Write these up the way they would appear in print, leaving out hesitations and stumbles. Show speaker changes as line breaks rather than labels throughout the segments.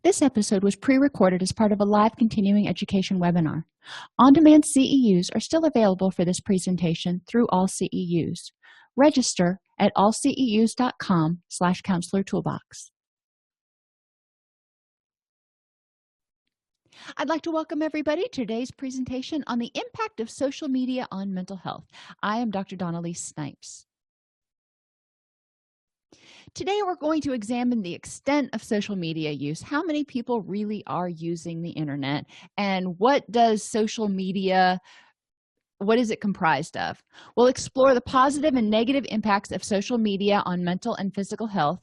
This episode was pre-recorded as part of a live continuing education webinar. On-demand CEUs are still available for this presentation through AllCEUs. Register at allceus.com/counselor toolbox. I'd like to welcome everybody to today's presentation on the impact of social media on mental health. I am Dr. dawn-Elise Snipes. Today, we're going to examine the extent of social media use, how many people really are using the internet, and what is it comprised of? We'll explore the positive and negative impacts of social media on mental and physical health,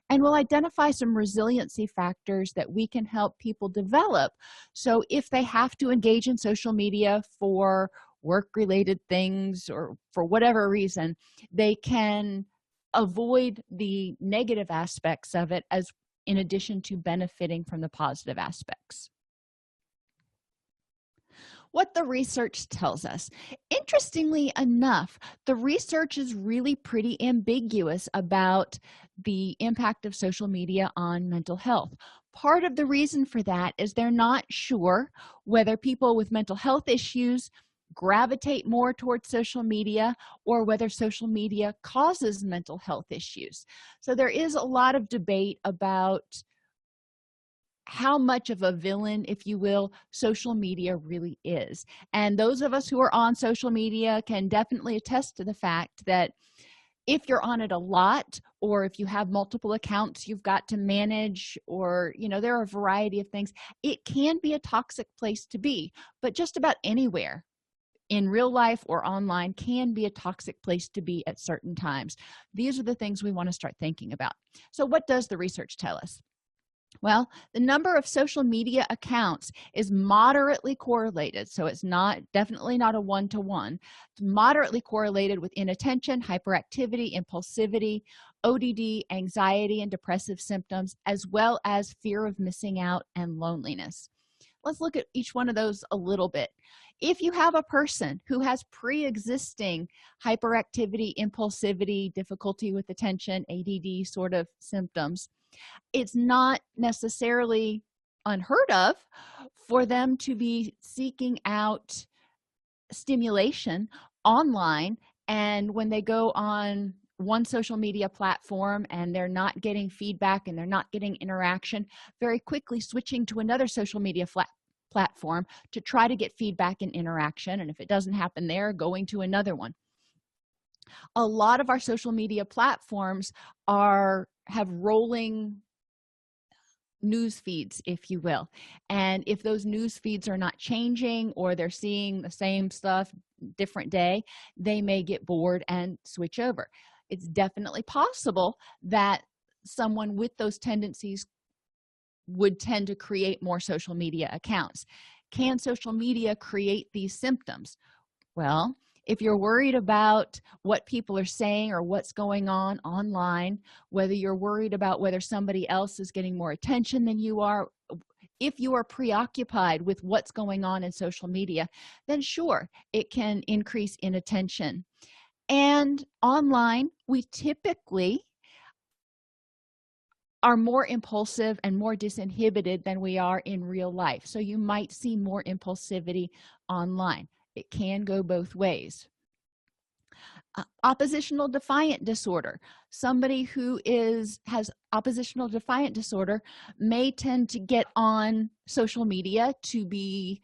and we'll identify some resiliency factors that we can help people develop. So if they have to engage in social media for work-related things or for whatever reason, they can avoid the negative aspects of it as in addition to benefiting from the positive aspects. What the research tells us. Interestingly enough, the research is really pretty ambiguous about the impact of social media on mental health. Part of the reason for that is they're not sure whether people with mental health issues gravitate more towards social media or whether social media causes mental health issues. So there is a lot of debate about how much of a villain, if you will, social media really is. And those of us who are on social media can definitely attest to the fact that if you're on it a lot, or if you have multiple accounts you've got to manage, or there are a variety of things, it can be a toxic place to be. But just about anywhere in real life or online can be a toxic place to be at certain times. These are the things we want to start thinking about. So what does the research tell us? Well, the number of social media accounts is moderately correlated, so it's definitely not a one-to-one. It's moderately correlated with inattention, hyperactivity, impulsivity, ODD, anxiety and depressive symptoms, as well as fear of missing out and loneliness. Let's look at each one of those a little bit. If you have a person who has pre-existing hyperactivity, impulsivity, difficulty with attention, ADD sort of symptoms, it's not necessarily unheard of for them to be seeking out stimulation online, and when they go on one social media platform and they're not getting feedback and they're not getting interaction, very quickly switching to another social media platform to try to get feedback and interaction, and if it doesn't happen there, going to another one. A lot of our social media platforms have rolling news feeds, if you will, and if those news feeds are not changing or they're seeing the same stuff different day, they may get bored and switch over. It's definitely possible that someone with those tendencies would tend to create more social media accounts. Can social media create these symptoms? Well, if you're worried about what people are saying or what's going on online, whether you're worried about whether somebody else is getting more attention than you are, if you are preoccupied with what's going on in social media, then sure, it can increase inattention. And online, we typically are more impulsive and more disinhibited than we are in real life. So you might see more impulsivity online. It can go both ways. Oppositional defiant disorder. Somebody who has oppositional defiant disorder may tend to get on social media to be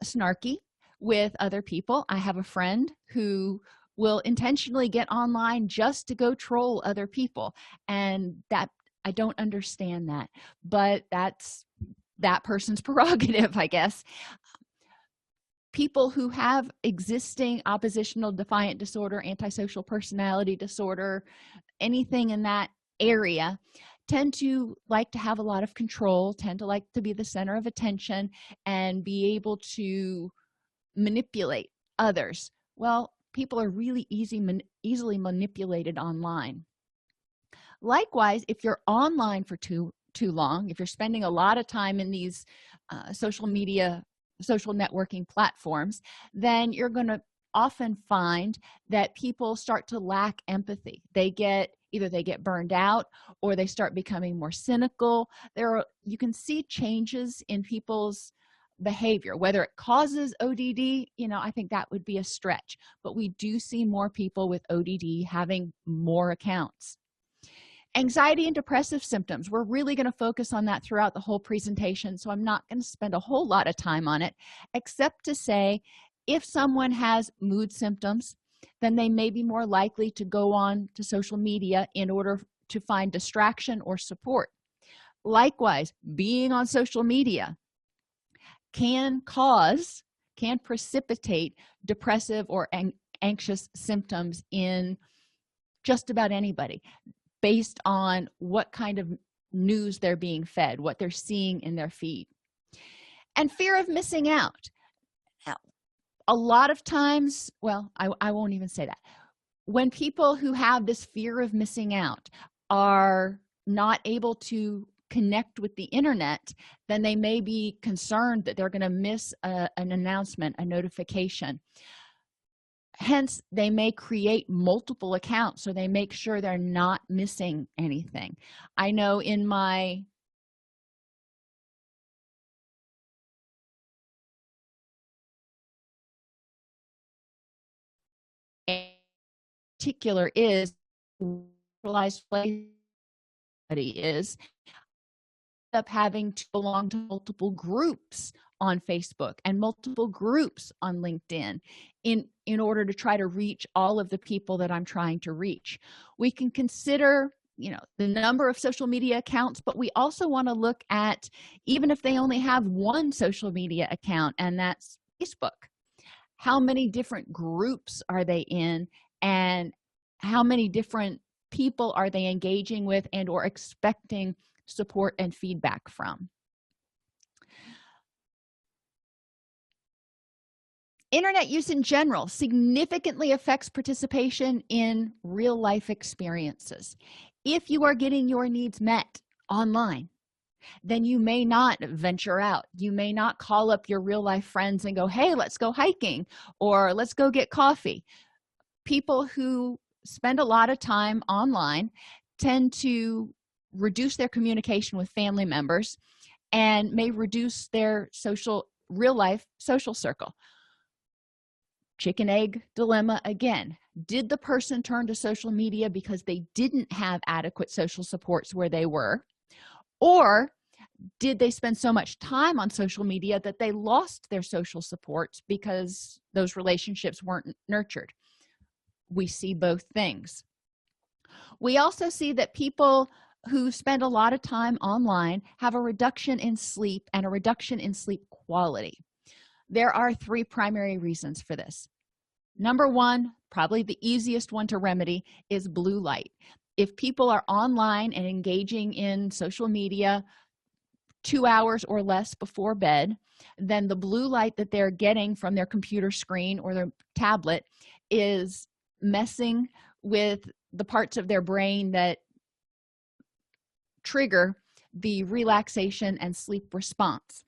snarky with other people. I have a friend who will intentionally get online just to go troll other people, and that I don't understand that, but that's that person's prerogative, I guess. People who have existing oppositional defiant disorder, antisocial personality disorder, anything in that area, tend to like to have a lot of control, tend to like to be the center of attention and be able to manipulate others. Well, people are really easily manipulated online. Likewise, if you're online for too long, if you're spending a lot of time in these social networking platforms, then you're going to often find that people start to lack empathy. Either they get burned out, or they start becoming more cynical. You can see changes in people's behavior. Whether it causes ODD, I think that would be a stretch, but we do see more people with ODD having more accounts. Anxiety and depressive symptoms, we're really going to focus on that throughout the whole presentation, so I'm not going to spend a whole lot of time on it, except to say if someone has mood symptoms, then they may be more likely to go on to social media in order to find distraction or support. Likewise, being on social media can precipitate depressive or anxious symptoms in just about anybody, based on what kind of news they're being fed, what they're seeing in their feed. And fear of missing out. Now, a lot of times, well, I won't even say that. When people who have this fear of missing out are not able to connect with the internet, then they may be concerned that they're going to miss an announcement, a notification. Hence, they may create multiple accounts so they make sure they're not missing anything. I know in my particular is up having to belong to multiple groups on Facebook and multiple groups on LinkedIn in order to try to reach all of the people that I'm trying to reach. We can consider the number of social media accounts, but we also want to look at, even if they only have one social media account, and that's Facebook, how many different groups are they in, and how many different people are they engaging with and or expecting support and feedback from. Internet use in general significantly affects participation in real life experiences. If you are getting your needs met online, then you may not venture out. You may not call up your real life friends and go, hey, let's go hiking, or let's go get coffee. People who spend a lot of time online tend to reduce their communication with family members and may reduce their real life social circle. Chicken egg dilemma again. Did the person turn to social media because they didn't have adequate social supports where they were, or did they spend so much time on social media that they lost their social supports because those relationships weren't nurtured? We see both things. We also see that people who spend a lot of time online have a reduction in sleep and a reduction in sleep quality. There are 3 primary reasons for this. Number one, probably the easiest one to remedy, is blue light. If people are online and engaging in social media 2 hours or less before bed, then the blue light that they're getting from their computer screen or their tablet is messing with the parts of their brain that trigger the relaxation and sleep response.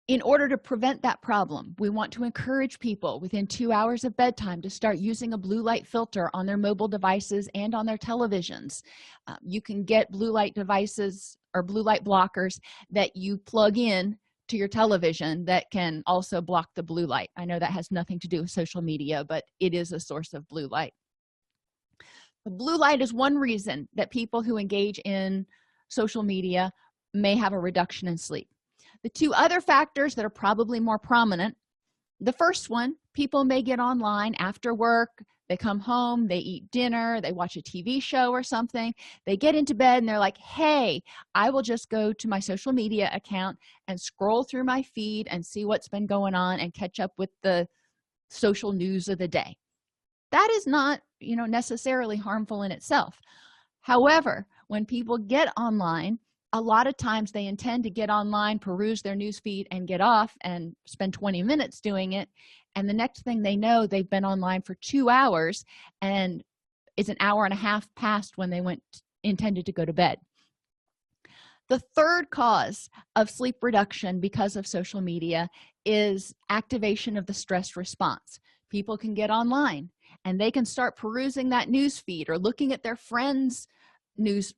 In order to prevent that problem, we want to encourage people within 2 hours of bedtime to start using a blue light filter on their mobile devices and on their televisions. You can get blue light devices or blue light blockers that you plug in to your television that can also block the blue light. I know that has nothing to do with social media, but it is a source of blue light. The blue light is one reason that people who engage in social media may have a reduction in sleep. The 2 other factors that are probably more prominent, the first one, people may get online after work, they come home, they eat dinner, they watch a TV show or something, they get into bed and they're like, hey, I will just go to my social media account and scroll through my feed and see what's been going on and catch up with the social news of the day. That is not necessarily harmful in itself. However, when people get online, a lot of times they intend to get online, peruse their news feed, and get off and spend 20 minutes doing it, and the next thing they know, they've been online for 2 hours and it's an hour and a half past when they intended to go to bed. The third cause of sleep reduction because of social media is activation of the stress response. People can get online and they can start perusing that news feed or looking at their friends' news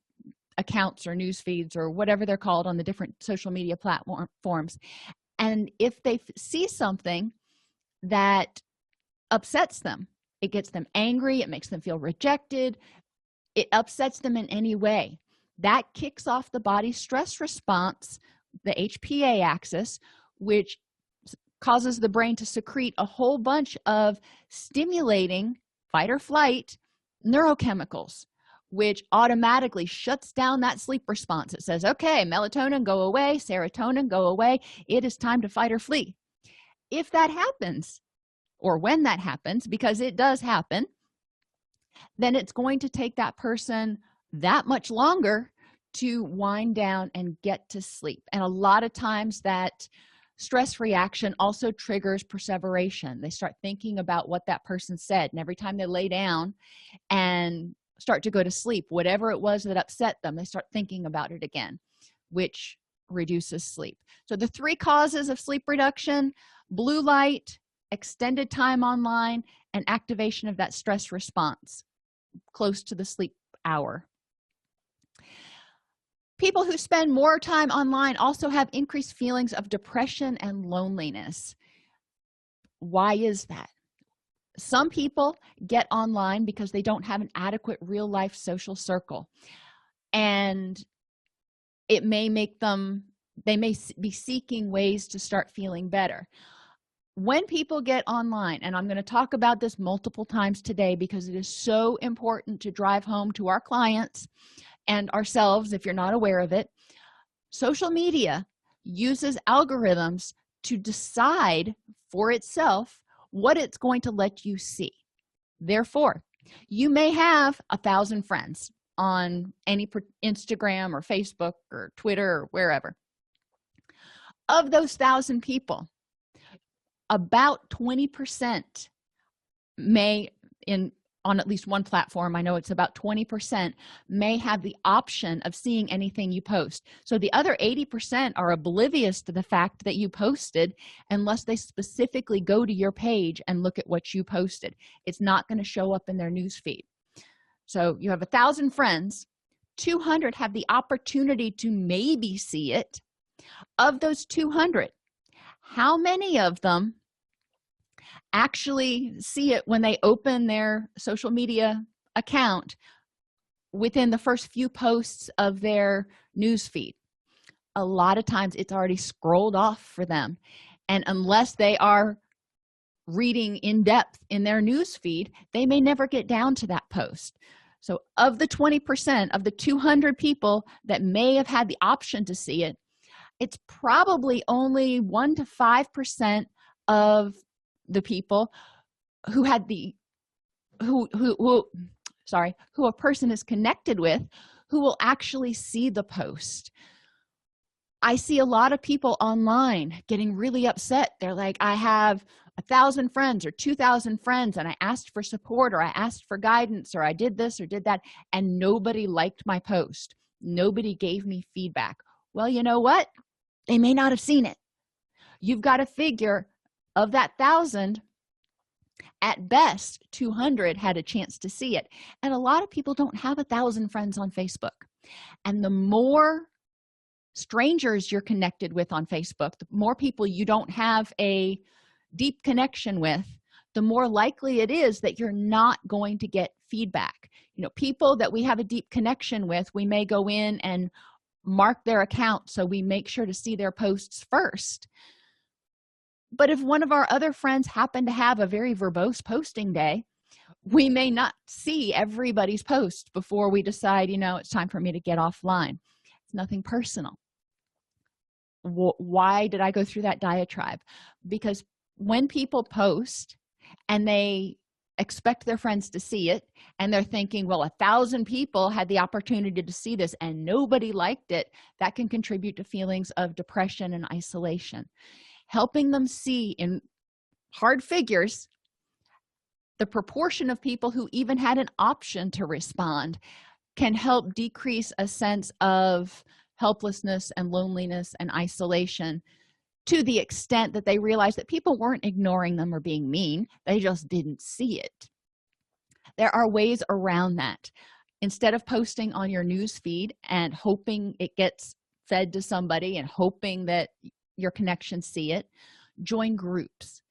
accounts or news feeds or whatever they're called on the different social media platforms. And if they see something that upsets them, it gets them angry, it makes them feel rejected, it upsets them in any way, that kicks off the body's stress response, the HPA axis, which causes the brain to secrete a whole bunch of stimulating fight or flight neurochemicals, which automatically shuts down that sleep response. It says, okay, melatonin, go away, serotonin, go away, it is time to fight or flee. If that happens, or when that happens, because it does happen, then it's going to take that person that much longer to wind down and get to sleep. And a lot of times that stress reaction also triggers perseveration. They start thinking about what that person said, and every time they lay down and start to go to sleep, whatever it was that upset them, they start thinking about it again, which reduces sleep. So the three causes of sleep reduction: blue light, extended time online, and activation of that stress response close to the sleep hour. People who spend more time online also have increased feelings of depression and loneliness. Why is that? Some people get online because they don't have an adequate real-life social circle, and it may make them, they may be seeking ways to start feeling better. When people get online, and I'm going to talk about this multiple times today because it is so important to drive home to our clients and ourselves if you're not aware of it, social media uses algorithms to decide for itself what it's going to let you see. Therefore, you may have 1,000 friends on any Instagram or Facebook or Twitter or wherever. Of those 1,000 people, about 20% may, on at least one platform, I know it's about 20%, may have the option of seeing anything you post. So the other 80% are oblivious to the fact that you posted unless they specifically go to your page and look at what you posted. It's not going to show up in their news feed. So you have 1,000 friends, 200 have the opportunity to maybe see it. Of those 200, how many of them actually see it when they open their social media account within the first few posts of their news feed? A lot of times it's already scrolled off for them, and unless they are reading in depth in their news feed, they may never get down to that post. So of the 20% of the 200 people that may have had the option to see it, it's probably only 1 to 5% of the people who had the who a person is connected with who will actually see the post. I see a lot of people online getting really upset. They're like, I have 1,000 friends or 2,000 friends, and I asked for support, or I asked for guidance, or I did this or did that, and nobody liked my post. Nobody gave me feedback. Well, you know what? They may not have seen it. You've got to figure, of that 1,000, at best 200 had a chance to see it. And a lot of people don't have 1,000 friends on Facebook. And the more strangers you're connected with on Facebook, the more people you don't have a deep connection with, the more likely it is that you're not going to get feedback. You know, people that we have a deep connection with, we may go in and mark their account so we make sure to see their posts first. But if one of our other friends happen to have a very verbose posting day, we may not see everybody's post before we decide, you know, it's time for me to get offline. It's nothing personal. Why did I go through that diatribe? Because when people post and they expect their friends to see it, and they're thinking, well, 1,000 people had the opportunity to see this and nobody liked it, that can contribute to feelings of depression and isolation. Helping them see in hard figures the proportion of people who even had an option to respond can help decrease a sense of helplessness and loneliness and isolation to the extent that they realized that people weren't ignoring them or being mean. They just didn't see it. There are ways around that. Instead of posting on your news feed and hoping it gets fed to somebody and hoping that your connections see it, join groups.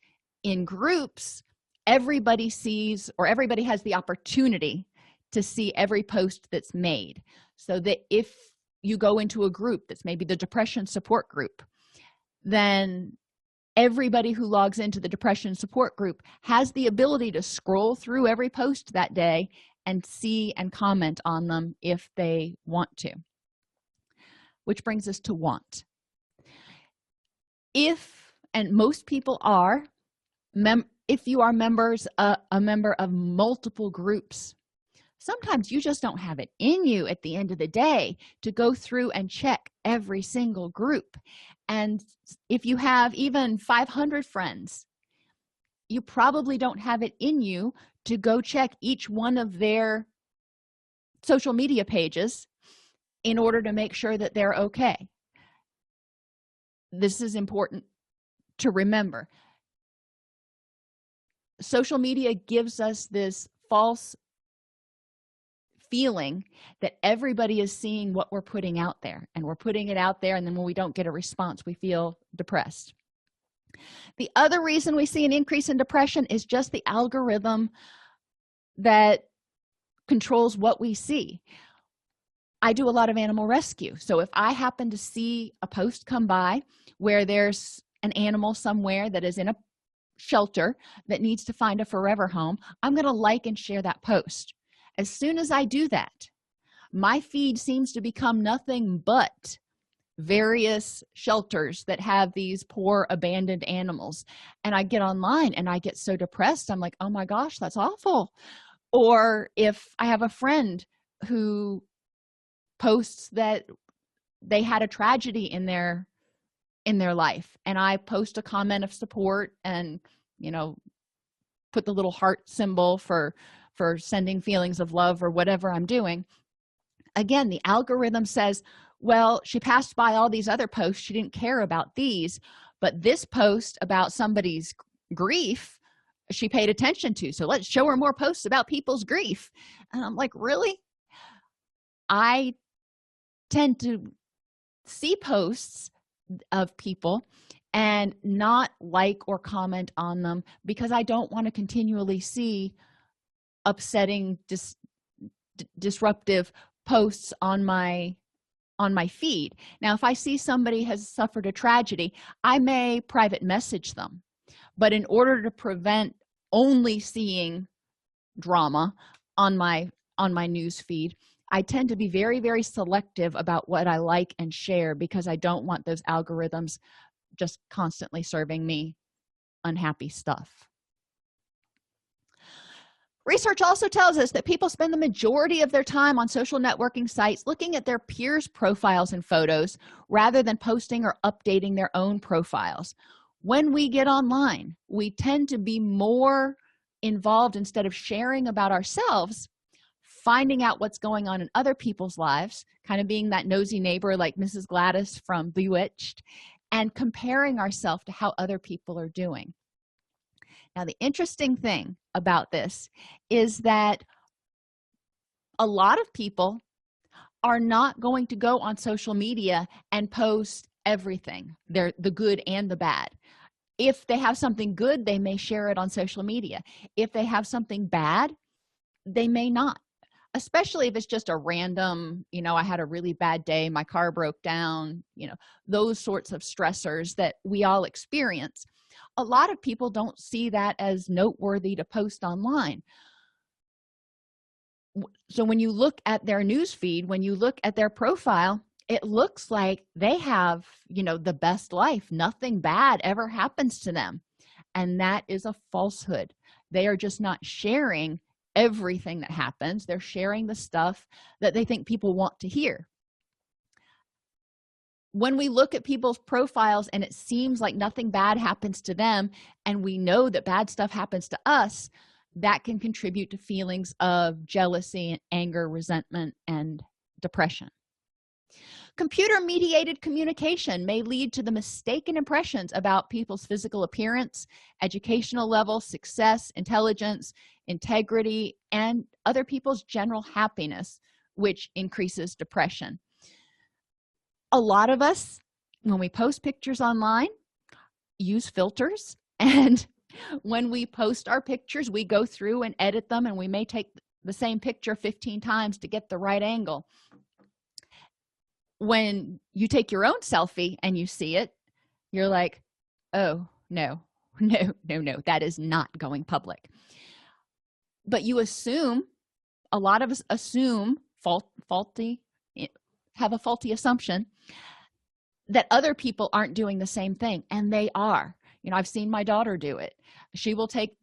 In groups, everybody sees, or everybody has the opportunity to see every post that's made, so that if you go into a group that's maybe the depression support group, then everybody who logs into the depression support group has the ability to scroll through every post that day and see and comment on them if they want to. Which brings us to want. If, and most people are, if you are a member of multiple groups, sometimes you just don't have it in you at the end of the day to go through and check every single group. And if you have even 500 friends, you probably don't have it in you to go check each one of their social media pages in order to make sure that they're okay. This is important to remember. Social media gives us this false feeling that everybody is seeing what we're putting out there, and we're putting it out there, and then when we don't get a response, we feel depressed. The other reason we see an increase in depression is just the algorithm that controls what we see. I do a lot of animal rescue, so if I happen to see a post come by where there's an animal somewhere that is in a shelter that needs to find a forever home, I'm going to like and share that post. As soon as I do that, my feed seems to become nothing but various shelters that have these poor abandoned animals, and I get online and I get so depressed. I'm like, oh my gosh, that's awful. Or if I have a friend who posts that they had a tragedy in their life, and I post a comment of support and put the little heart symbol for sending feelings of love or whatever I'm doing, again, the algorithm says, well, she passed by all these other posts, she didn't care about these, but this post about somebody's grief she paid attention to, so let's show her more posts about people's grief. And I'm like, really? I tend to see posts of people and not like or comment on them because I don't want to continually see upsetting disruptive posts on my feed. Now, if I see somebody has suffered a tragedy, I may private message them, but in order to prevent only seeing drama on my news feed, I tend to be very, very selective about what I like and share because I don't want those algorithms just constantly serving me unhappy stuff. Research also tells us that people spend the majority of their time on social networking sites looking at their peers' profiles and photos rather than posting or updating their own profiles. When we get online, we tend to be more involved instead of sharing about ourselves, finding out what's going on in other people's lives, kind of being that nosy neighbor like Mrs. Gladys from Bewitched, and comparing ourselves to how other people are doing. Now, the interesting thing about this is that a lot of people are not going to go on social media and post everything, the good and the bad. If they have something good, they may share it on social media. If they have something bad, they may not, especially if it's just a random, I had a really bad day, my car broke down, those sorts of stressors that we all experience. A lot of people don't see that as noteworthy to post online. So when you look at their news feed, when you look at their profile, it looks like they have, the best life. Nothing bad ever happens to them. And that is a falsehood. They are just not sharing everything that happens. They're sharing the stuff that they think people want to hear. When we look at people's profiles and it seems like nothing bad happens to them, and we know that bad stuff happens to us, that can contribute to feelings of jealousy and anger, resentment, and depression. Computer-mediated communication may lead to the mistaken impressions about people's physical appearance, educational level, success, intelligence, integrity, and other people's general happiness, which increases depression. A lot of us, when we post pictures online, use filters, and when we post our pictures, we go through and edit them, and we may take the same picture 15 times to get the right angle. When you take your own selfie and you see it, you're like, oh no, that is not going public. But you assume, a lot of us assume have a faulty assumption that other people aren't doing the same thing, and they are. I've seen my daughter do it. She will take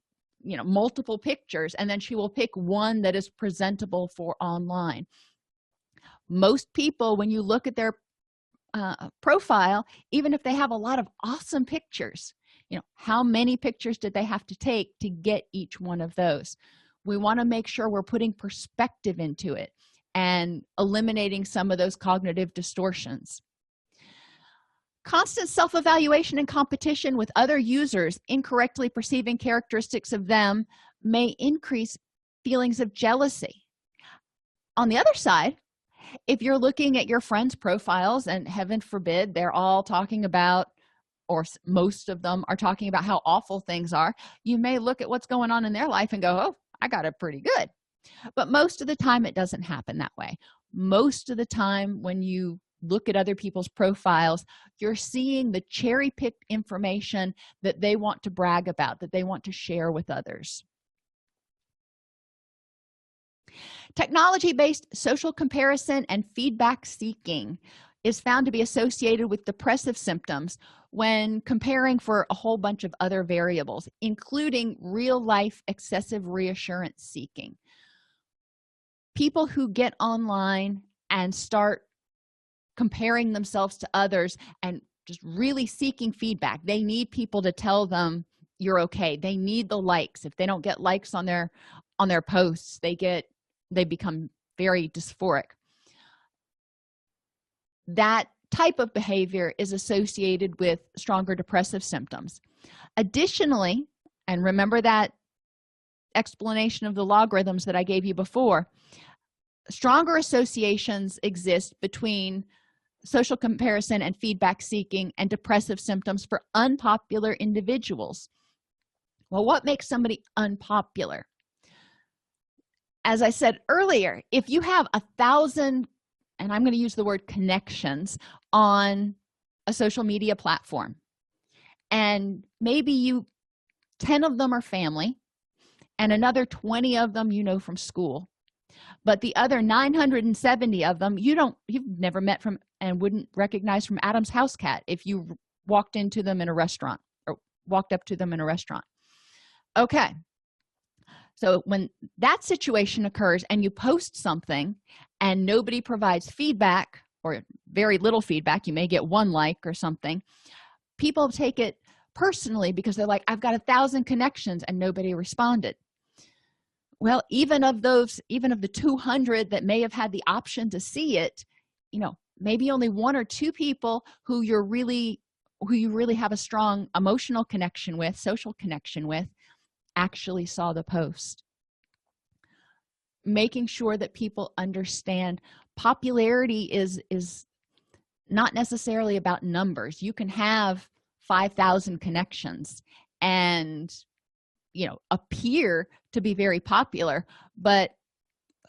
multiple pictures, and then she will pick one that is presentable for online. Most people, when you look at their profile, even if they have a lot of awesome pictures, how many pictures did they have to take to get each one of those? We want to make sure we're putting perspective into it and eliminating some of those cognitive distortions. Constant self-evaluation and competition with other users, incorrectly perceiving characteristics of them, may increase feelings of jealousy. On the other side, if you're looking at your friends' profiles and heaven forbid they're all talking about, or most of them are talking about how awful things are, you may look at what's going on in their life and go, oh, I got it pretty good. But most of the time it doesn't happen that way. Most of the time when you look at other people's profiles, you're seeing the cherry-picked information that they want to brag about, that they want to share with others. Technology-based social comparison and feedback seeking is found to be associated with depressive symptoms when comparing for a whole bunch of other variables, including real-life excessive reassurance seeking. People who get online and start comparing themselves to others and just really seeking feedback, they need people to tell them you're okay. They need the likes. If they don't get likes on their posts, they become very dysphoric. That type of behavior is associated with stronger depressive symptoms. Additionally, and remember that explanation of the logarithms that I gave you before, stronger associations exist between social comparison and feedback seeking and depressive symptoms for unpopular individuals. Well, what makes somebody unpopular? As I said earlier, if you have 1,000, and I'm going to use the word connections, on a social media platform, and maybe 10 of them are family and another 20 of them from school, but the other 970 of them you've never met from and wouldn't recognize from Adam's house cat if you walked into them in a restaurant or walked up to them in a restaurant. Okay, so when that situation occurs and you post something and nobody provides feedback, or very little feedback, you may get one like or something, people take it personally because they're like, I've got 1,000 connections and nobody responded. Well, even of the 200 that may have had the option to see it, maybe only 1 or 2 people who you really have a strong emotional connection with, social connection with, actually saw the post. Making sure that people understand popularity is not necessarily about numbers. You can have 5,000 connections and appear to be very popular, but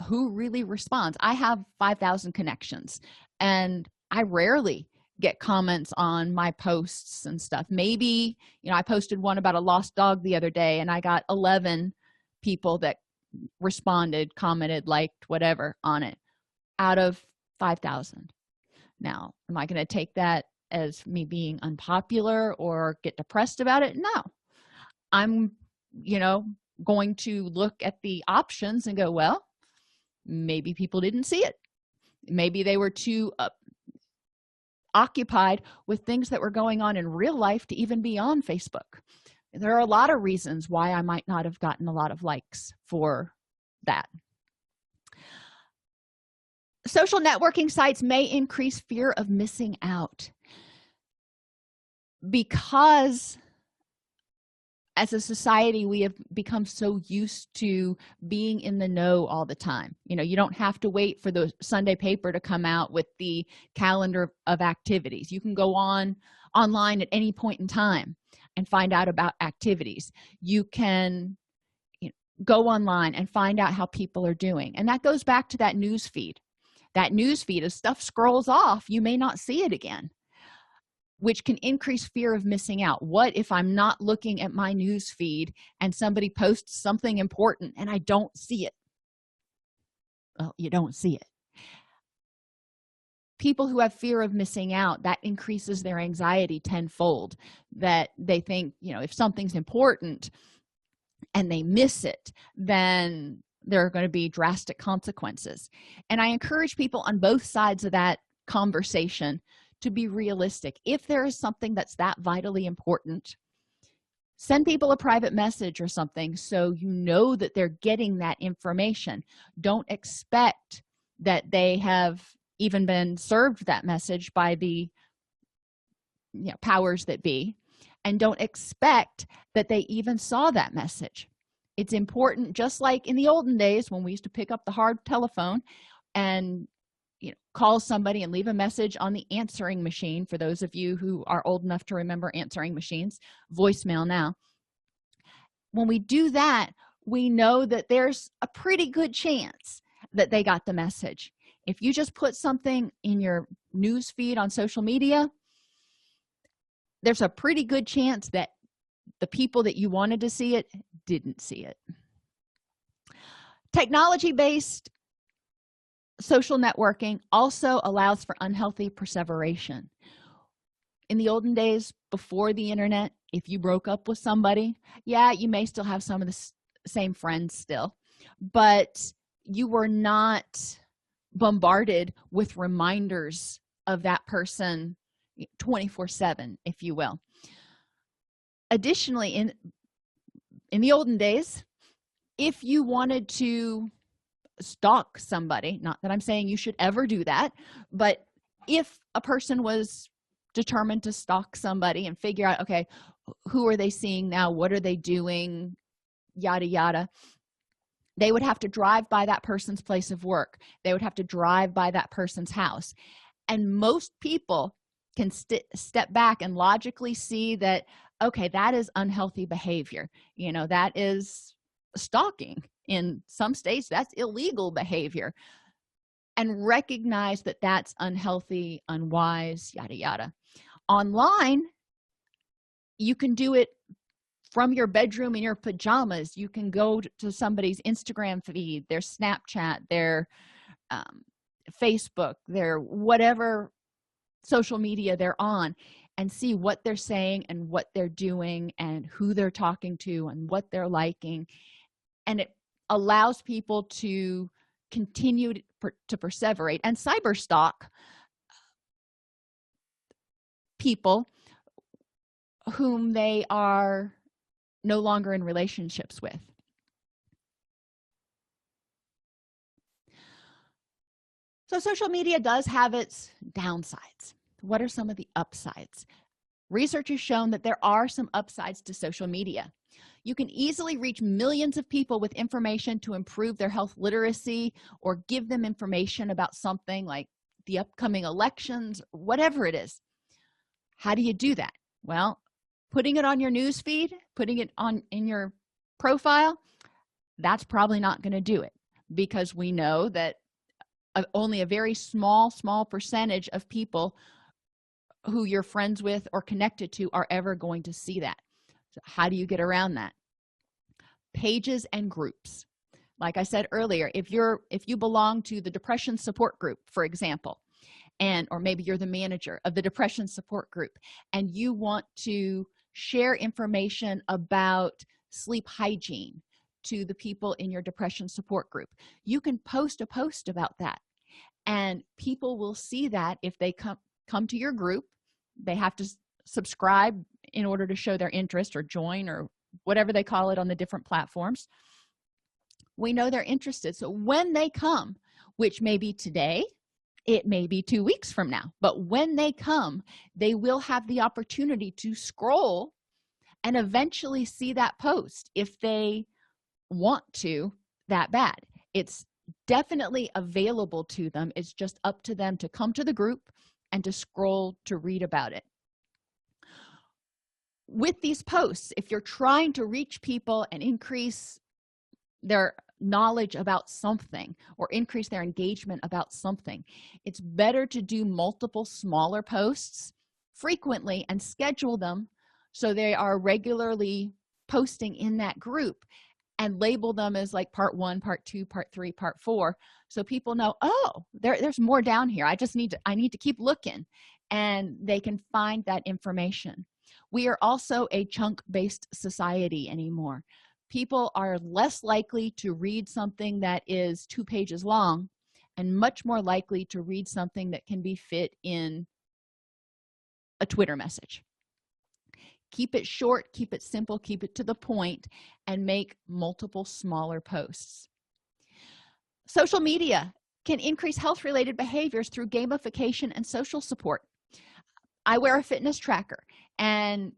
who really responds? I have 5,000 connections and I rarely get comments on my posts and stuff. Maybe I posted one about a lost dog the other day and I got 11 people that responded, commented, liked, whatever on it out of 5,000. Now, am I going to take that as me being unpopular or get depressed about it? No. I'm going to look at the options and go, well, maybe people didn't see it. Maybe they were too occupied with things that were going on in real life to even be on Facebook. There are a lot of reasons why I might not have gotten a lot of likes for that. Social networking sites may increase fear of missing out because as a society we have become so used to being in the know all the time. You don't have to wait for the Sunday paper to come out with the calendar of activities. You can go online at any point in time and find out about activities. You can go online and find out how people are doing, and that goes back to that news feed. That news feed, as stuff scrolls off, you may not see it again, which can increase fear of missing out. What if I'm not looking at my news feed and somebody posts something important and I don't see it? Well, you don't see it. People who have fear of missing out, that increases their anxiety tenfold, that they think, if something's important and they miss it, then there are going to be drastic consequences. And I encourage people on both sides of that conversation to be realistic. If there is something that's that vitally important, send people a private message or something so you know that they're getting that information. Don't expect that they have even been served that message by the powers that be, and don't expect that they even saw that message. It's important, just like in the olden days when we used to pick up the hard telephone and call somebody and leave a message on the answering machine. For those of you who are old enough to remember answering machines, voicemail now. When we do that, we know that there's a pretty good chance that they got the message. If you just put something in your news feed on social media, there's a pretty good chance that the people that you wanted to see it didn't see it. Technology-based social networking also allows for unhealthy perseveration. In the olden days, before the internet, if you broke up with somebody, you may still have some of the same friends still, but you were not bombarded with reminders of that person 24/7, if you will. Additionally, in the olden days, if you wanted to stalk somebody, not that I'm saying you should ever do that, but if a person was determined to stalk somebody and figure out, okay, who are they seeing now, what are they doing, yada yada, they would have to drive by that person's place of work. They would have to drive by that person's house, and most people can step back and logically see that, okay, that is unhealthy behavior. That is stalking. In some states, that's illegal behavior, and recognize that that's unhealthy, unwise, yada yada. Online, you can do it from your bedroom in your pajamas. You can go to somebody's Instagram feed, their Snapchat, their Facebook, their whatever social media they're on, and see what they're saying and what they're doing and who they're talking to and what they're liking. And it allows people to continue to perseverate and cyber stalk people whom they are no longer in relationships with. So social media does have its downsides. What are some of the upsides? Research has shown that there are some upsides to social media. You can easily reach millions of people with information to improve their health literacy or give them information about something like the upcoming elections, whatever it is. How do you do that? Well, putting it on your news feed, putting it in your profile, that's probably not going to do it, because we know that only a very small percentage of people who you're friends with or connected to are ever going to see that. So how do you get around that? Pages and groups. Like I said earlier, if you belong to the depression support group, for example, or maybe you're the manager of the depression support group, and you want to share information about sleep hygiene to the people in your depression support group, you can post a post about that, and people will see that. If they come to your group, they have to subscribe in order to show their interest, or join, or whatever they call it on the different platforms. We know they're interested, so when they come, which may be today, It may be 2 weeks from now, but when they come, they will have the opportunity to scroll and eventually see that post if they want to that bad. It's definitely available to them. It's just up to them to come to the group and to scroll to read about it. With these posts, if you're trying to reach people and increase their knowledge about something or increase their engagement about something, it's better to do multiple smaller posts frequently and schedule them so they are regularly posting in that group, and label them as like part 1, part 2, part 3, part 4, so people know, oh, there's more down here. I need to keep looking, and they can find that information. We are also a chunk-based society anymore. People are less likely to read something that is 2 pages long and much more likely to read something that can be fit in a Twitter message. Keep it short, keep it simple, keep it to the point, and make multiple smaller posts. Social media can increase health-related behaviors through gamification and social support. I wear a fitness tracker, and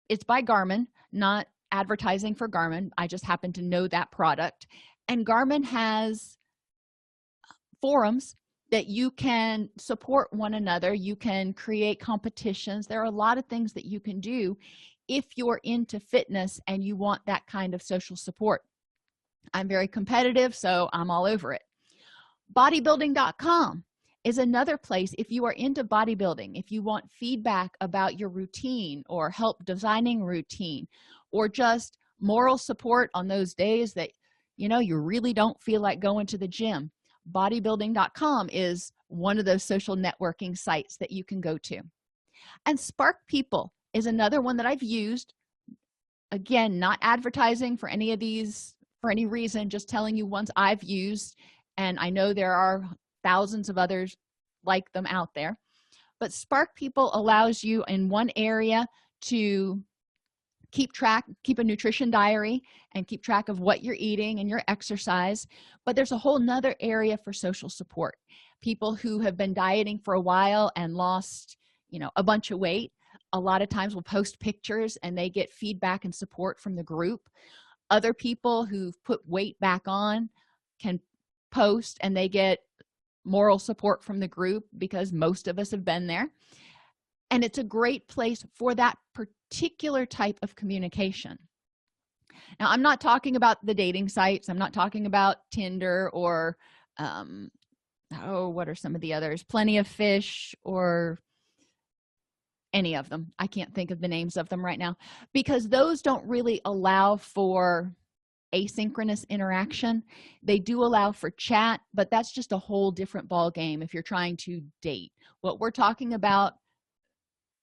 it's by Garmin, not advertising for Garmin. I just happen to know that product. And Garmin has forums that you can support one another. You can create competitions. There are a lot of things that you can do if you're into fitness and you want that kind of social support. I'm very competitive, so I'm all over it. Bodybuilding.com is another place if you are into bodybuilding, if you want feedback about your routine or help designing routine, or just moral support on those days that you really don't feel like going to the gym. Bodybuilding.com is one of those social networking sites that you can go to. And Spark People is another one that I've used. Again, not advertising for any of these for any reason, just telling you ones I've used, and I know there are thousands of others like them out there. But Spark People allows you in one area to keep a nutrition diary and keep track of what you're eating and your exercise. But there's a whole nother area for social support. People who have been dieting for a while and lost a bunch of weight, a lot of times will post pictures and they get feedback and support from the group. Other people who've put weight back on can post and they get moral support from the group, because most of us have been there. And it's a great place for that particular type of communication. Now, I'm not talking about the dating sites. I'm not talking about Tinder or what are some of the others? Plenty of Fish or any of them. I can't think of the names of them right now, because those don't really allow for asynchronous interaction. They do allow for chat, but that's just a whole different ball game if you're trying to date. What we're talking about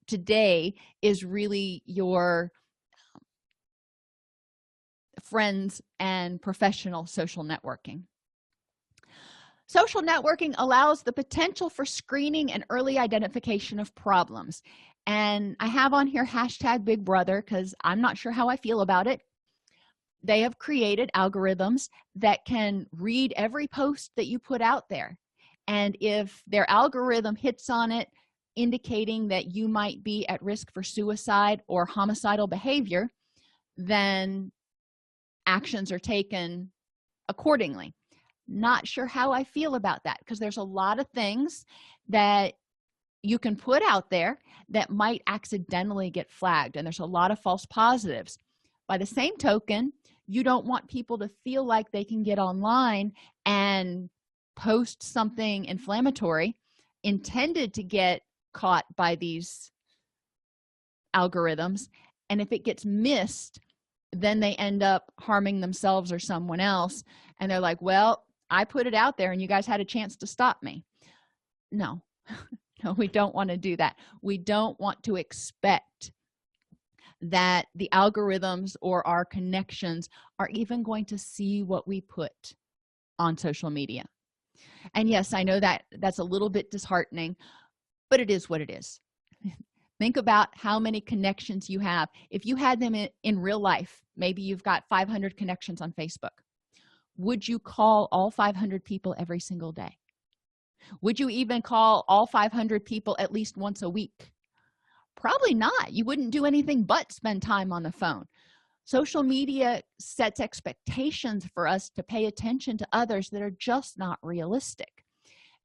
today is really your friends and professional social networking. Social networking allows the potential for screening and early identification of problems. And I have on here #BigBrother because I'm not sure how I feel about it. They have created algorithms that can read every post that you put out there. And if their algorithm hits on it, indicating that you might be at risk for suicide or homicidal behavior, then actions are taken accordingly. Not sure how I feel about that, because there's a lot of things that you can put out there that might accidentally get flagged, and there's a lot of false positives. By the same token, you don't want people to feel like they can get online and post something inflammatory intended to get caught by these algorithms, and if it gets missed, then they end up harming themselves or someone else, and they're like, well, I put it out there and you guys had a chance to stop me. No. No, we don't want to do that. We don't want to expect that the algorithms or our connections are even going to see what we put on social media. And yes, I know that that's a little bit disheartening, but it is what it is. Think about how many connections you have. If you had them in real life, maybe you've got 500 connections on Facebook. Would you call all 500 people every single day? Would you even call all 500 people at least once a week? Probably not. You wouldn't do anything but spend time on the phone. Social media sets expectations for us to pay attention to others that are just not realistic.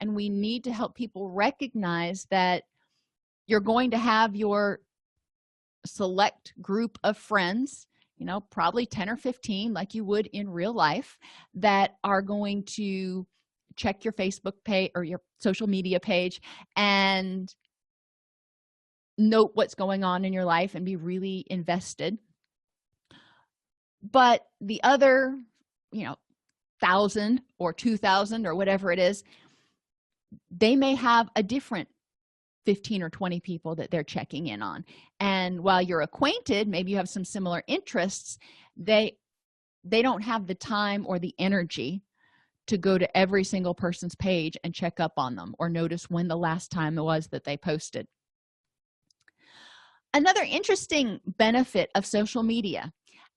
And we need to help people recognize that you're going to have your select group of friends, probably 10 or 15 like you would in real life, that are going to check your Facebook page or your social media page and note what's going on in your life and be really invested. But the other 1,000 or 2,000 or whatever it is, they may have a different 15 or 20 people that they're checking in on. And while you're acquainted, maybe you have some similar interests, they don't have the time or the energy to go to every single person's page and check up on them or notice when the last time it was that they posted. Another interesting benefit of social media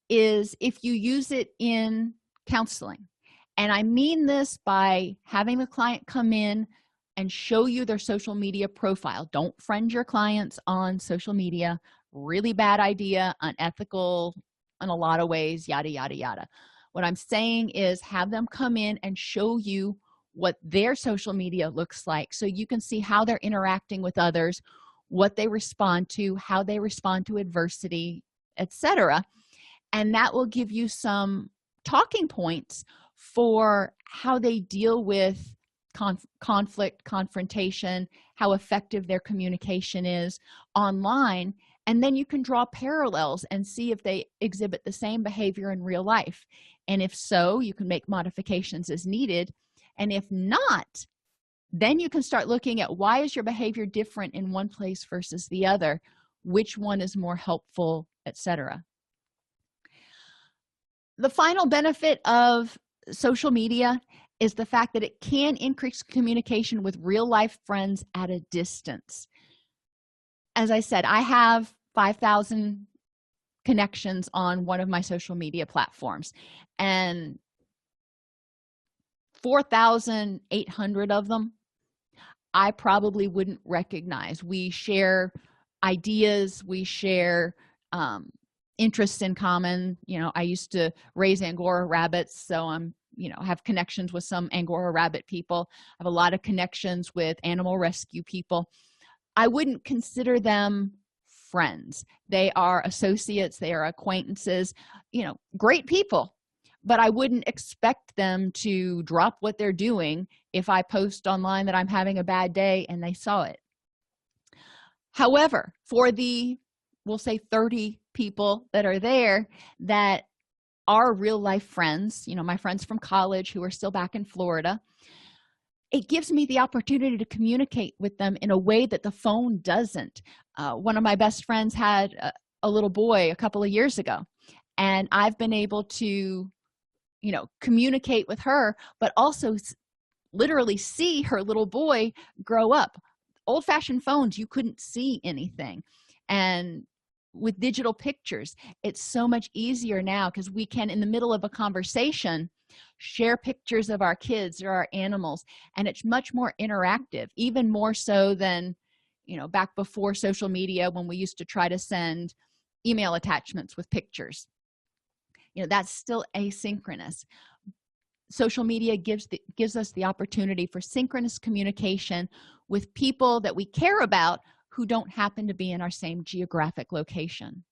is if you use it in counseling. And I mean this by having the client come in and show you their social media profile. Don't friend your clients on social media. Really bad idea, unethical in a lot of ways, yada, yada, yada. What I'm saying is have them come in and show you what their social media looks like so you can see how they're interacting with others, what they respond to, how they respond to adversity, etc. And that will give you some talking points for how they deal with conflict, confrontation, how effective their communication is online. And then you can draw parallels and see if they exhibit the same behavior in real life. And if so, you can make modifications as needed. And if not, then you can start looking at why is your behavior different in one place versus the other, which one is more helpful, etc. The final benefit of social media is the fact that it can increase communication with real-life friends at a distance. As I said, I have 5,000 connections on one of my social media platforms, and 4,800 of them I probably wouldn't recognize. We share ideas, we share interests in common. I used to raise Angora rabbits, so I'm have connections with some Angora rabbit people. I have a lot of connections with animal rescue people. I wouldn't consider them friends. They are associates, they are acquaintances, great people, but I wouldn't expect them to drop what they're doing if I post online that I'm having a bad day and they saw it. However, for we'll say 30 people that are there that are real life friends, my friends from college who are still back in Florida, it gives me the opportunity to communicate with them in a way that the phone doesn't. One of my best friends had a little boy a couple of years ago, and I've been able to communicate with her, but also literally see her little boy grow up. Old-fashioned phones, you couldn't see anything, and with digital pictures, it's so much easier now because we can, in the middle of a conversation, share pictures of our kids or our animals, and it's much more interactive, even more so than back before social media, when we used to try to send email attachments with pictures. That's still asynchronous. Social media gives us the opportunity for synchronous communication with people that we care about who don't happen to be in our same geographic location.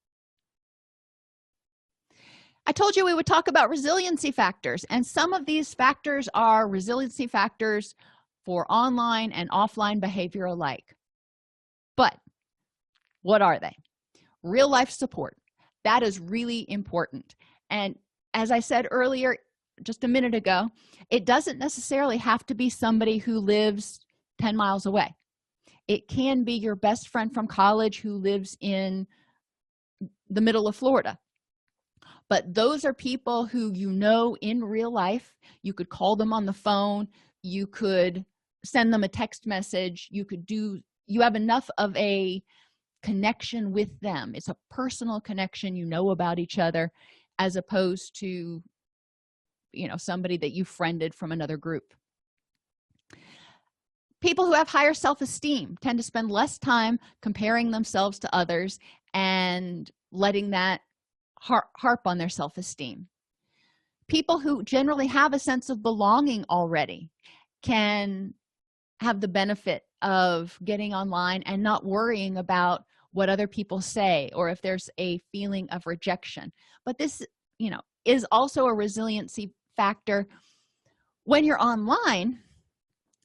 I told you we would talk about resiliency factors, and some of these factors are resiliency factors for online and offline behavior alike. But what are they? Real life support. That is really important. And as I said earlier, just a minute ago, it doesn't necessarily have to be somebody who lives 10 miles away. It can be your best friend from college who lives in the middle of Florida. But those are people who in real life. You could call them on the phone, you could send them a text message, you have enough of a connection with them. It's a personal connection, about each other, as opposed to somebody that you friended from another group. People who have higher self-esteem tend to spend less time comparing themselves to others and letting that harp on their self-esteem. People who generally have a sense of belonging already can have the benefit of getting online and not worrying about what other people say or if there's a feeling of rejection. But this, is also a resiliency factor. When you're online,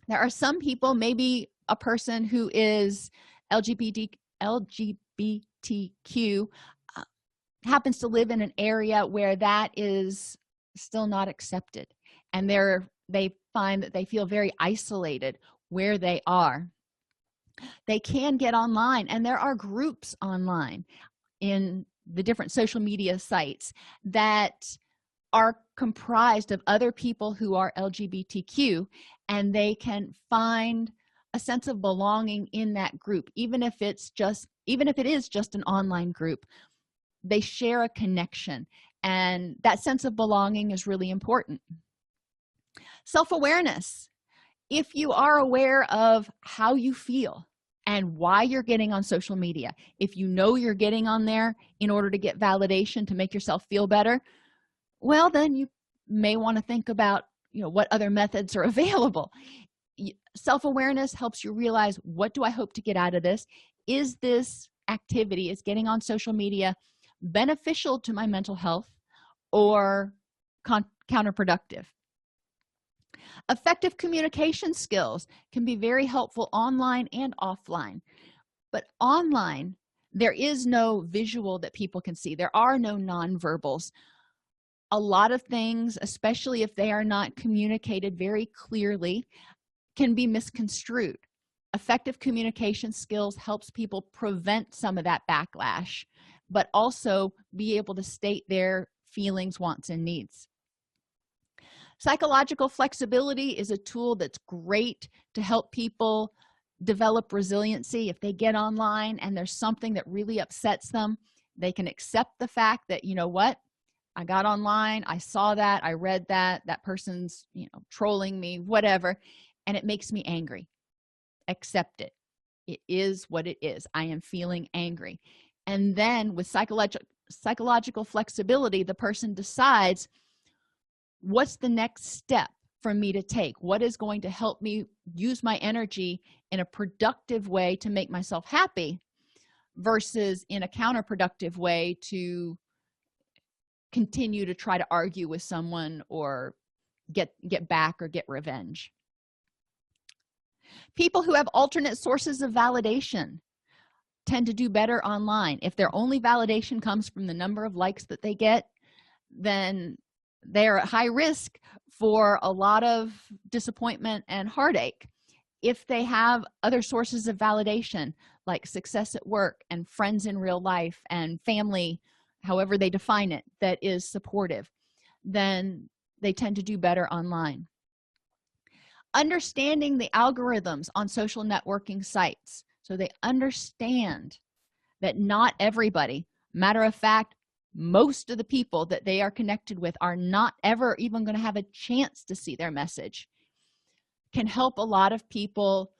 there are some people, maybe a person who is LGBTQ, happens to live in an area where that is still not accepted, and they find that they feel very isolated where they are. They can get online, and there are groups online in the different social media sites that are comprised of other people who are LGBTQ, and they can find a sense of belonging in that group. Even if it is just an online group, they share a connection, and that sense of belonging is really important. Self-awareness. If you are aware of how you feel and why you're getting on social media, if you know you're getting on there in order to get validation to make yourself feel better, well, then you may want to think about what other methods are available. Self-awareness helps you realize, what do I hope to get out of this? Is this activity, is getting on social media, beneficial to my mental health or counterproductive? Effective communication skills can be very helpful online and offline. But online, there is no visual that people can see. There are no nonverbals. A lot of things, especially if they are not communicated very clearly, can be misconstrued. Effective communication skills helps people prevent some of that backlash, but also be able to state their feelings, wants, and needs. Psychological flexibility is a tool that's great to help people develop resiliency. If they get online and there's something that really upsets them, they can accept the fact that, I got online, I saw that, I read that person's trolling me, whatever, and it makes me angry. Accept it. It is what it is. I am feeling angry. And then with psychological flexibility, the person decides, what's the next step for me to take? What is going to help me use my energy in a productive way to make myself happy versus in a counterproductive way to continue to try to argue with someone or get back or get revenge. People who have alternate sources of validation tend to do better online. If their only validation comes from the number of likes that they get, then they're at high risk for a lot of disappointment and heartache. If they have other sources of validation, like success at work and friends in real life and family, however they define it, that is supportive, then they tend to do better online. Understanding the algorithms on social networking sites, so they understand that not everybody, matter of fact, most of the people that they are connected with are not ever even going to have a chance to see their message, can help a lot of people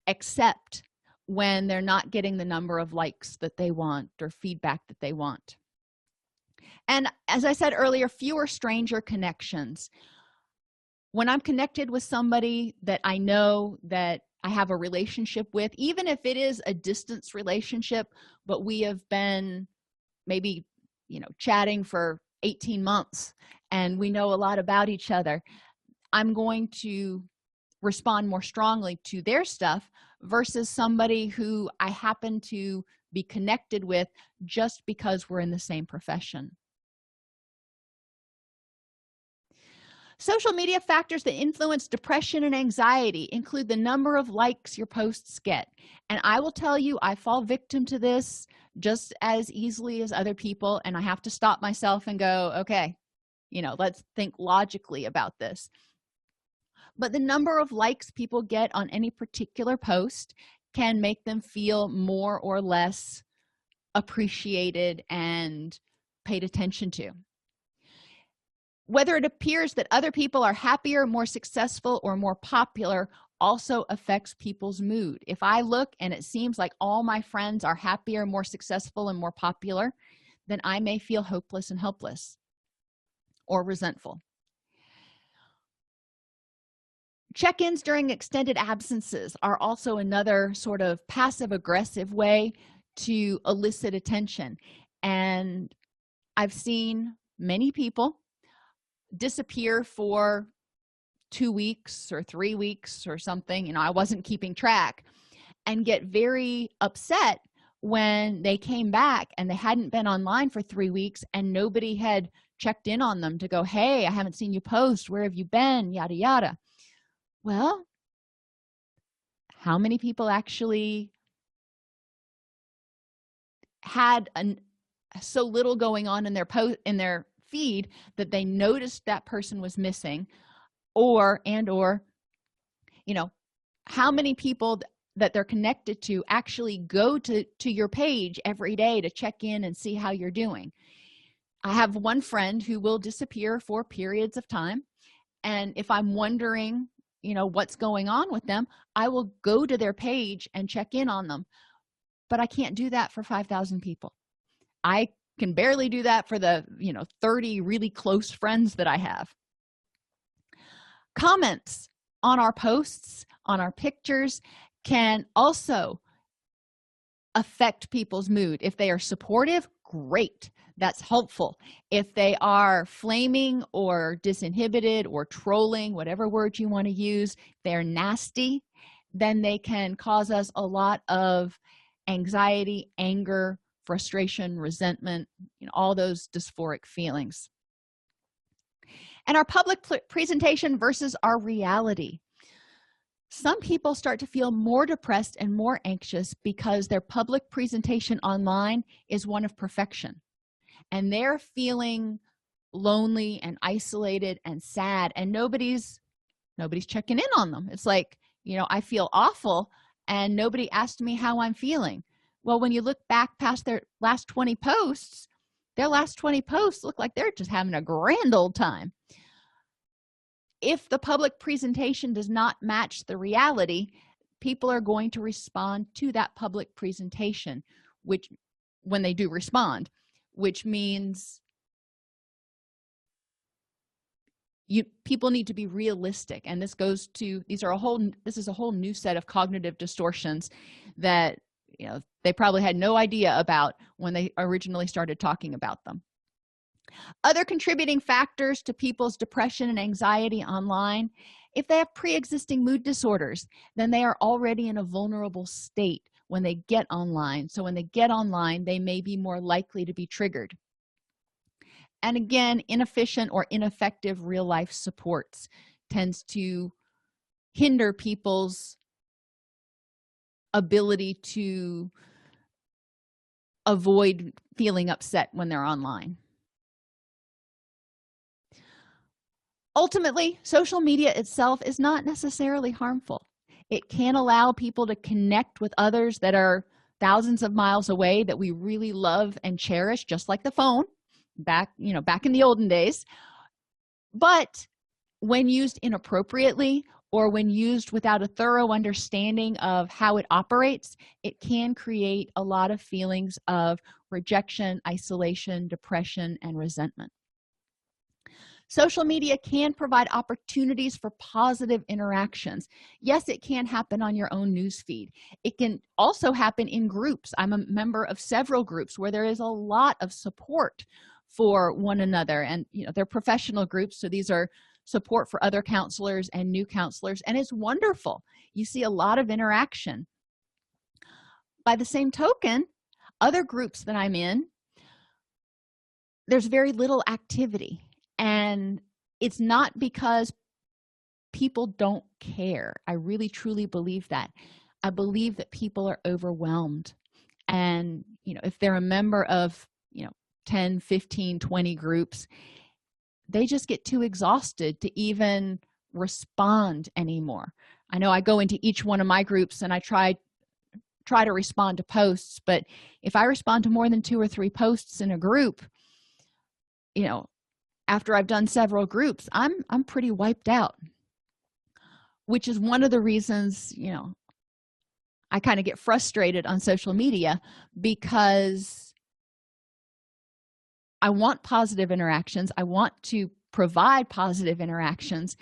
accept when they're not getting the number of likes that they want or feedback that they want. And as I said earlier, fewer stranger connections. When I'm connected with somebody that I know that I have a relationship with, even if it is a distance relationship, but we have been maybe chatting for 18 months and we know a lot about each other, I'm going to respond more strongly to their stuff versus somebody who I happen to be connected with just because we're in the same profession. Social media factors that influence depression and anxiety include the number of likes your posts get. And I will tell you, I fall victim to this just as easily as other people, and I have to stop myself and go, okay, let's think logically about this. But the number of likes people get on any particular post can make them feel more or less appreciated and paid attention to. Whether it appears that other people are happier, more successful, or more popular also affects people's mood. If I look and it seems like all my friends are happier, more successful, and more popular, then I may feel hopeless and helpless or resentful. Check-ins during extended absences are also another sort of passive-aggressive way to elicit attention. And I've seen many people disappear for 2 weeks or 3 weeks or something. I wasn't keeping track, and get very upset when they came back and they hadn't been online for 3 weeks and nobody had checked in on them to go, hey, I haven't seen you post, where have you been, yada yada. Well, how many people actually had so little going on in their feed that they noticed that person was missing? Or how many people that they're connected to actually go to your page every day to check in and see how you're doing? I have one friend who will disappear for periods of time, and if I'm wondering what's going on with them, I will go to their page and check in on them. But I can't do that for 5,000 people. I can barely do that for the 30 really close friends that I have. Comments on our posts, on our pictures, can also affect people's mood. If they are supportive, great, that's helpful. If they are flaming or disinhibited or trolling, whatever word you want to use, they're nasty, then they can cause us a lot of anxiety, anger, frustration, resentment, all those dysphoric feelings. And our public presentation versus our reality. Some people start to feel more depressed and more anxious because their public presentation online is one of perfection, and they're feeling lonely and isolated and sad, and nobody's checking in on them. It's like, I feel awful and nobody asked me how I'm feeling. Well, when you look back past their last 20 posts, look like they're just having a grand old time. If the public presentation does not match the reality, people are going to respond to that public presentation, which, when they do respond, which means people need to be realistic. And this is a whole new set of cognitive distortions that they probably had no idea about when they originally started talking about them. Other contributing factors to people's depression and anxiety online: if they have pre-existing mood disorders, then they are already in a vulnerable state when they get online. So when they get online, they may be more likely to be triggered. And again, inefficient or ineffective real-life supports tends to hinder people's ability to avoid feeling upset when they're online. Ultimately, social media itself is not necessarily harmful. It can allow people to connect with others that are thousands of miles away that we really love and cherish, just like the phone back in the olden days. But when used inappropriately, or when used without a thorough understanding of how it operates, it can create a lot of feelings of rejection, isolation, depression, and resentment. Social media can provide opportunities for positive interactions. Yes, it can happen on your own newsfeed. It can also happen in groups. I'm a member of several groups where there is a lot of support for one another, and they're professional groups, so these are support for other counselors and new counselors, and it's wonderful. You see a lot of interaction. By the same token, other groups that I'm in, there's very little activity. And it's not because people don't care. I really truly believe that. I believe that people are overwhelmed. And if they're a member of 10, 15, 20 groups, they just get too exhausted to even respond anymore. I know I go into each one of my groups and I try to respond to posts, but if I respond to more than 2 or 3 posts in a group, after I've done several groups, I'm pretty wiped out. which is one of the reasons, I kind of get frustrated on social media, because I want positive interactions. I want to provide positive interactions.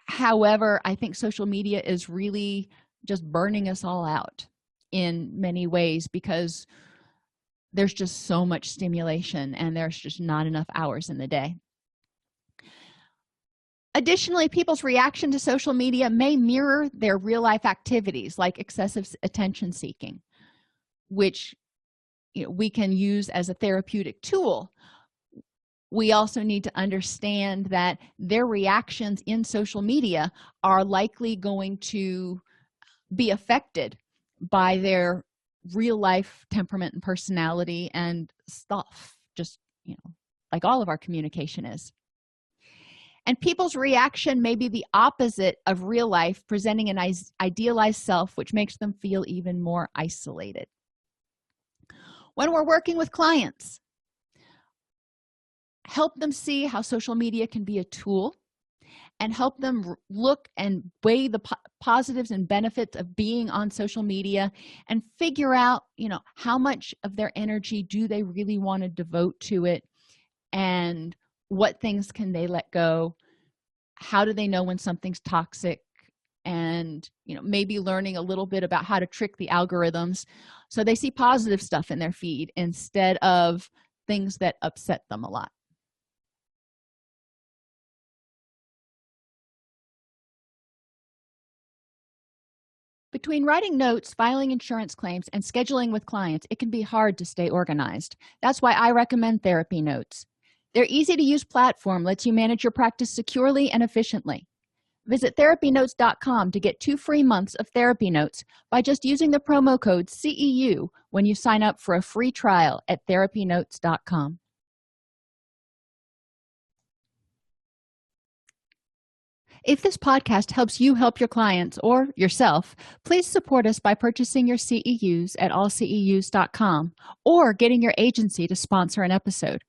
However, I think social media is really just burning us all out in many ways, because there's just so much stimulation and there's just not enough hours in the day. Additionally, people's reaction to social media may mirror their real-life activities, like excessive attention seeking, which we can use as a therapeutic tool. We also need to understand that their reactions in social media are likely going to be affected by their real-life temperament and personality and stuff, just like all of our communication is. And people's reaction may be the opposite of real life, presenting an idealized self, which makes them feel even more isolated. When we're working with clients, help them see how social media can be a tool, and help them look and weigh the positives and benefits of being on social media, and figure out, how much of their energy do they really want to devote to it, and what things can they let go. How do they know when something's toxic? And maybe learning a little bit about how to trick the algorithms so they see positive stuff in their feed instead of things that upset them a lot. Between writing notes, filing insurance claims, and scheduling with clients, it can be hard to stay organized. That's why I recommend Therapy Notes. Their easy-to-use platform lets you manage your practice securely and efficiently. Visit therapynotes.com to get 2 free months of Therapy Notes by just using the promo code CEU when you sign up for a free trial at therapynotes.com. If this podcast helps you help your clients or yourself, please support us by purchasing your CEUs at allceus.com or getting your agency to sponsor an episode.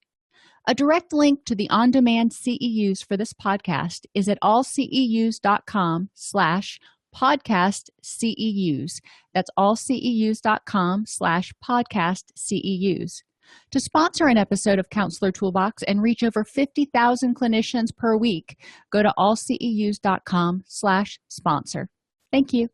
A direct link to the on-demand CEUs for this podcast is at allceus.com/podcast CEUs. That's allceus.com/podcast CEUs. To sponsor an episode of Counselor Toolbox and reach over 50,000 clinicians per week, go to allceus.com/sponsor. Thank you.